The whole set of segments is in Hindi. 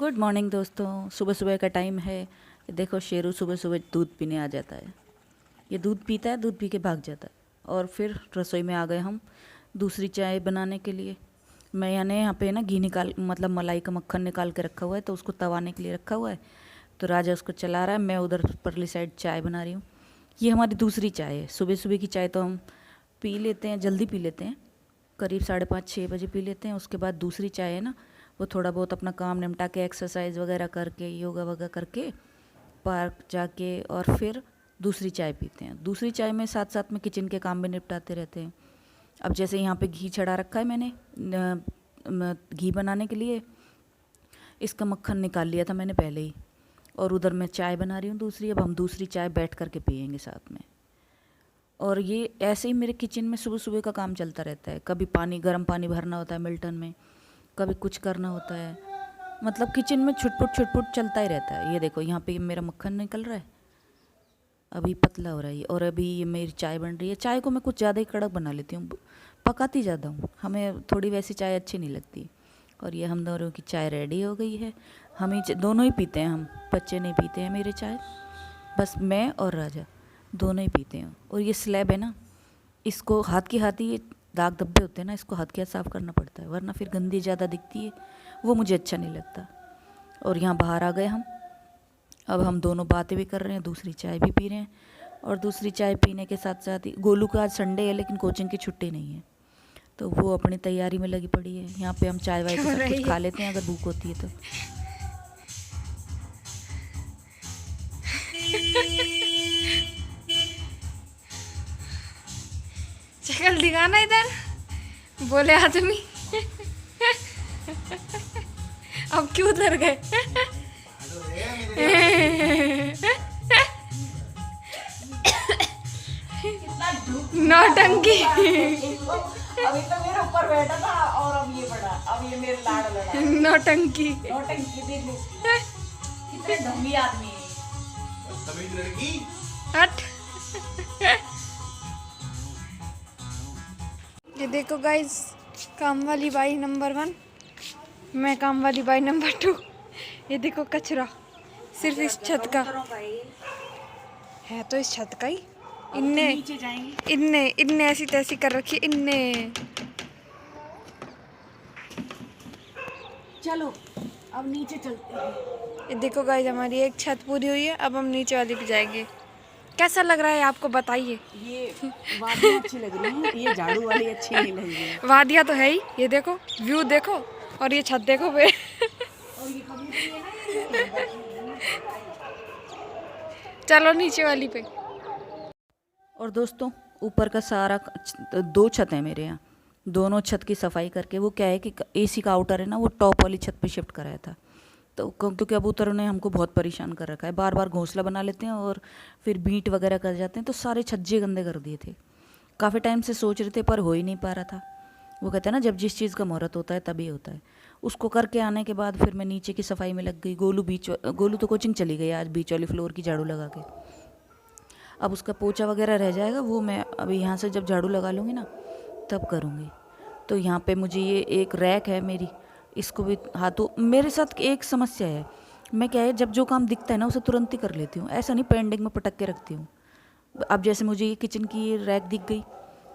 गुड मॉर्निंग दोस्तों। सुबह सुबह का टाइम है। देखो शेरू सुबह सुबह दूध पीने आ जाता है। ये दूध पीता है, दूध पी के भाग जाता है। और फिर रसोई में आ गए हम दूसरी चाय बनाने के लिए। मैं यहाँ पे ना घी निकाल मतलब मलाई का मक्खन निकाल के रखा हुआ है, तो उसको तवाने के लिए रखा हुआ है। तो राजा उसको चला रहा है, मैं उधर परली साइड चाय बना रही हूँ। ये हमारी दूसरी चाय है। सुबह सुबह की चाय तो हम पी लेते हैं, जल्दी पी लेते हैं, करीब 5:30-6 बजे पी लेते हैं। उसके बाद दूसरी चाय है ना, वो थोड़ा बहुत अपना काम निपटा के एक्सरसाइज वगैरह करके योगा वगैरह करके पार्क जाके और फिर दूसरी चाय पीते हैं। दूसरी चाय में साथ साथ में किचन के काम भी निपटाते रहते हैं। अब जैसे यहाँ पे घी चढ़ा रखा है मैंने घी बनाने के लिए। इसका मक्खन निकाल लिया था मैंने पहले ही, और उधर मैं चाय बना रही हूँ दूसरी। अब हम दूसरी चाय बैठ करके पियेंगे साथ में। और ये ऐसे ही मेरे किचन में सुबह सुबह का काम चलता रहता है। कभी गर्म पानी भरना होता है मिल्टन में, कभी कुछ करना होता है। मतलब किचन में छुटपुट चलता ही रहता है। ये देखो यहाँ पे मेरा मक्खन निकल रहा है, अभी पतला हो रहा है। और अभी ये मेरी चाय बन रही है। चाय को मैं कुछ ज़्यादा ही कड़क बना लेती हूँ, पकाती ज़्यादा हूँ। हमें थोड़ी वैसी चाय अच्छी नहीं लगती। और ये हम दोनों की चाय रेडी हो गई है। हम ही दोनों ही पीते हैं, हम बच्चे नहीं पीते हैं मेरे चाय, बस मैं और राजा दोनों ही पीते हैं। और ये स्लैब है ना, इसको हाथ ही दाग धब्बे होते हैं ना, इसको हाथ के हाथ साफ़ करना पड़ता है, वरना फिर गंदी ज़्यादा दिखती है, वो मुझे अच्छा नहीं लगता। और यहाँ बाहर आ गए हम। अब हम दोनों बातें भी कर रहे हैं, दूसरी चाय भी पी रहे हैं। और दूसरी चाय पीने के साथ साथ ही गोलू का आज संडे है, लेकिन कोचिंग की छुट्टी नहीं है, तो वो अपनी तैयारी में लगी पड़ी है। यहाँ पे हम चाय वाय के साथ कुछ खा लेते हैं अगर भूख होती है तो। शक्ल दिखाना इधर, बोले आदमी। अब क्यों उधर गए? नौटंकी। अभी तो मेरे ऊपर बैठा था और अब ये बड़ा, अब ये मेरे लाड़ लड़ा। नौटंकी। नौटंकी देख लो, कितने ढंगी आदमी है। तमीज लड़की। हट। ये देखो गाइस, काम वाली बाई नंबर 1, मैं काम वाली बाई नंबर 2। ये देखो कचरा सिर्फ इस छत का है, तो इस छत का ही इनने ऐसी तैसी कर रखी है इनने। चलो अब नीचे चलते हैं। ये देखो गाइस, हमारी एक छत पूरी हुई है, अब हम नीचे वाली पे जाएंगे। कैसा लग रहा है आपको, बताइए। ये वादियाँ अच्छी लग रही हैं, ये झाड़ू वाली अच्छी नहीं लग रही है। वादियाँ तो है ही, ये देखो व्यू देखो, और ये छत देखो पे। और ये कभी है ना, चलो नीचे वाली पे। और दोस्तों ऊपर का सारा 2 छत है मेरे यहाँ, दोनों छत की सफाई करके, वो क्या है कि एसी का आउटर है ना, वो टॉप वाली छत पे शिफ्ट कराया था। तो क्योंकि कबूतरों ने हमको बहुत परेशान कर रखा है, बार बार घोंसला बना लेते हैं और फिर बीट वगैरह कर जाते हैं, तो सारे छज्जे गंदे कर दिए थे। काफ़ी टाइम से सोच रहे थे पर हो ही नहीं पा रहा था। वो कहते हैं ना, जब जिस चीज़ का मुहूर्त होता है तभी होता है। उसको करके आने के बाद फिर मैं नीचे की सफाई में लग गई। गोलू तो कोचिंग चली गई आज, बीच वाली फ्लोर की झाड़ू लगा के। अब उसका पोछा वगैरह रह जाएगा, वो मैं अभी यहाँ से जब झाड़ू लगा लूँगी ना तब करूँगी। तो यहाँ पे मुझे ये एक रैक है मेरी, इसको भी हाथों, मेरे साथ एक समस्या है, मैं क्या है जब जो काम दिखता है ना उसे तुरंत ही कर लेती हूँ, ऐसा नहीं पेंडिंग में पटक के रखती हूँ। अब जैसे मुझे ये किचन की रैक दिख गई,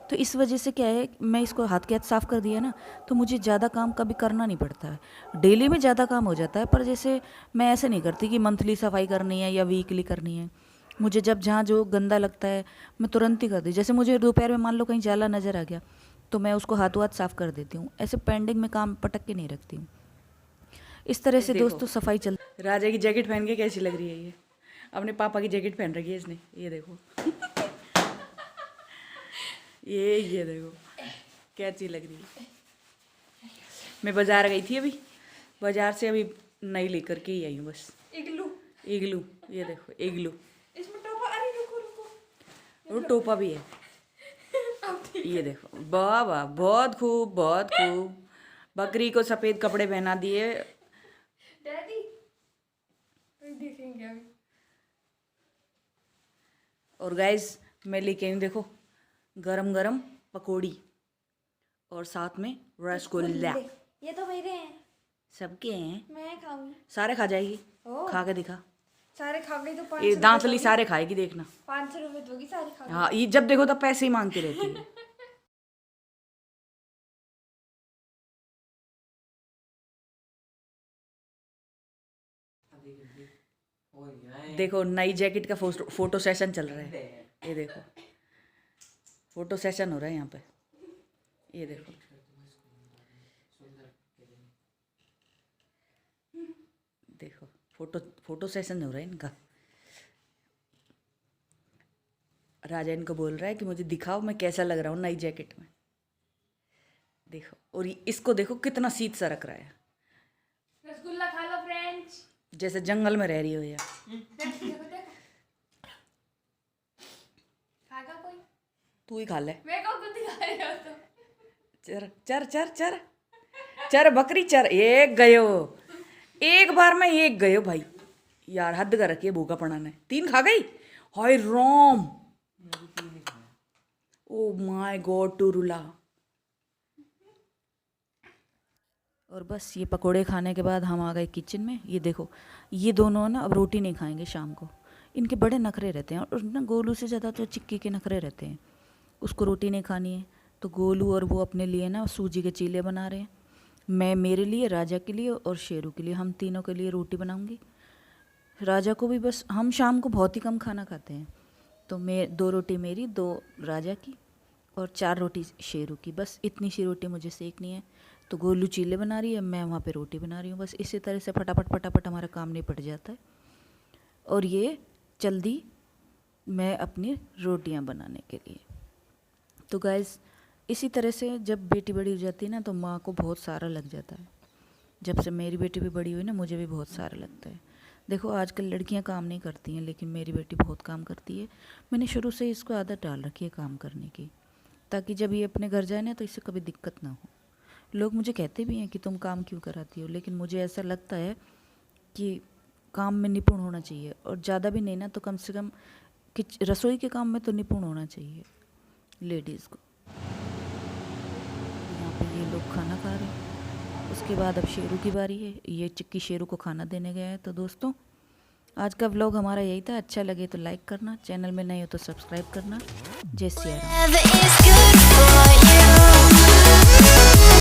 तो इस वजह से क्या है, मैं इसको हाथ के हाथ साफ़ कर दिया ना, तो मुझे ज़्यादा काम कभी करना नहीं पड़ता है। डेली में ज़्यादा काम हो जाता है, पर जैसे मैं ऐसे नहीं करती कि मंथली सफाई करनी है या वीकली करनी है। मुझे जब जहाँ जो गंदा लगता है मैं तुरंत ही कर दी। जैसे मुझे दोपहर में मान लो कहीं जाला नज़र आ गया तो मैं उसको हाथों हाथ साफ़ कर देती हूँ, ऐसे पेंडिंग में काम पटक के नहीं रखती हूँ। इस तरह से दोस्तों सफाई चल। राजा की जैकेट पहन के कैसी लग रही है ये, अपने पापा की जैकेट पहन रखी है इसने, ये देखो। ये देखो कैसी लग रही है। मैं बाज़ार गई थी, अभी बाज़ार से अभी नई लेकर के ही आई हूँ बस। इग्लू, ये देखो इग्लू, इसमें टोपा, अरे रुको। वो टोपा भी है। ये देखो, वाह वाह, बहुत खूब बहुत खूब। बकरी को सफ़ेद कपड़े पहना दिए। डैडी देखेंगे अभी। और गाइस मैं लेके आई हूँ, देखो गरम गरम पकौड़ी और साथ में रसगुल्ला। ये तो मेरे हैं। सबके हैं, मैं खाऊंगी। सारे खा जाएगी। ओ। खा के दिखा। सारे खा गई तो ये दांतली सारे खाएगी, देखना। 500 रुपए दोगी सारे खा गई। हाँ, ये जब देखो तब पैसे ही मांगती रहती है। देखो नई जैकेट का फोटो सेशन चल रहा है। ये देखो फोटो सेशन हो रहा है यहाँ पे। ये देखो देखो फोटो सेशन हो रहा है इनका। राजा इनको बोल रहा है कि मुझे दिखाओ मैं कैसा लग रहा हूँ नई जैकेट में। देखो, और इसको देखो कितना शीत सा रख रहा है, रसगुल्ला खा लो फ्रेंड्स। जैसे जंगल में रह रही हो यार। खाएगा कोई? तू ही खा ले। मैं कब को दिखा रही हो तो? चर चर चर चर चर बकरी चर। एक गयो, एक बार में एक गयो भाई। यार हद कर रखी है भूखा पड़ा ने। 3 खा गई। हाय राम, ओ माय गॉड टूरुला। और बस ये पकोड़े खाने के बाद हम आ गए किचन में। ये देखो ये दोनों ना अब रोटी नहीं खाएंगे शाम को। इनके बड़े नखरे रहते हैं, और ना गोलू से ज़्यादा तो चिक्की के नखरे रहते हैं। उसको रोटी नहीं खानी है तो गोलू और वो अपने लिए ना सूजी के चीले बना रहे हैं। मैं मेरे लिए, राजा के लिए और शेरू के लिए, हम तीनों के लिए रोटी बनाऊंगी। राजा को भी बस, हम शाम को बहुत ही कम खाना खाते हैं, तो मैं 2 रोटी मेरी, 2 राजा की और 4 रोटी शेरू की। बस इतनी सी रोटी मुझे सेकनी है। तो गोलू चीले बना रही है, मैं वहाँ पे रोटी बना रही हूँ। बस इसी तरह से फटाफट हमारा काम निपट जाता है। और ये चल दी मैं अपनी रोटियाँ बनाने के लिए। तो गाइस इसी तरह से जब बेटी बड़ी हो जाती है ना तो माँ को बहुत सारा लग जाता है। जब से मेरी बेटी भी बड़ी हुई ना, मुझे भी बहुत सारा लगता है। देखो आजकल लड़कियां काम नहीं करती हैं, लेकिन मेरी बेटी बहुत काम करती है। मैंने शुरू से इसको आदत डाल रखी है काम करने की, ताकि जब ये अपने घर जाए ना तो इससे कभी दिक्कत ना हो। लोग मुझे कहते भी हैं कि तुम काम क्यों कराती हो, लेकिन मुझे ऐसा लगता है कि काम में निपुण होना चाहिए, और ज़्यादा भी नहीं ना तो कम से कम रसोई के काम में तो निपुण होना चाहिए लेडीज़ को। यहाँ पे ये लोग खाना खा रहे हैं। उसके बाद अब शेरू की बारी है। ये चिक्की शेरू को खाना देने गया है। तो दोस्तों आज का व्लॉग हमारा यही था। अच्छा लगे तो लाइक करना, चैनल में नए हो तो सब्सक्राइब करना। जय सिया राम।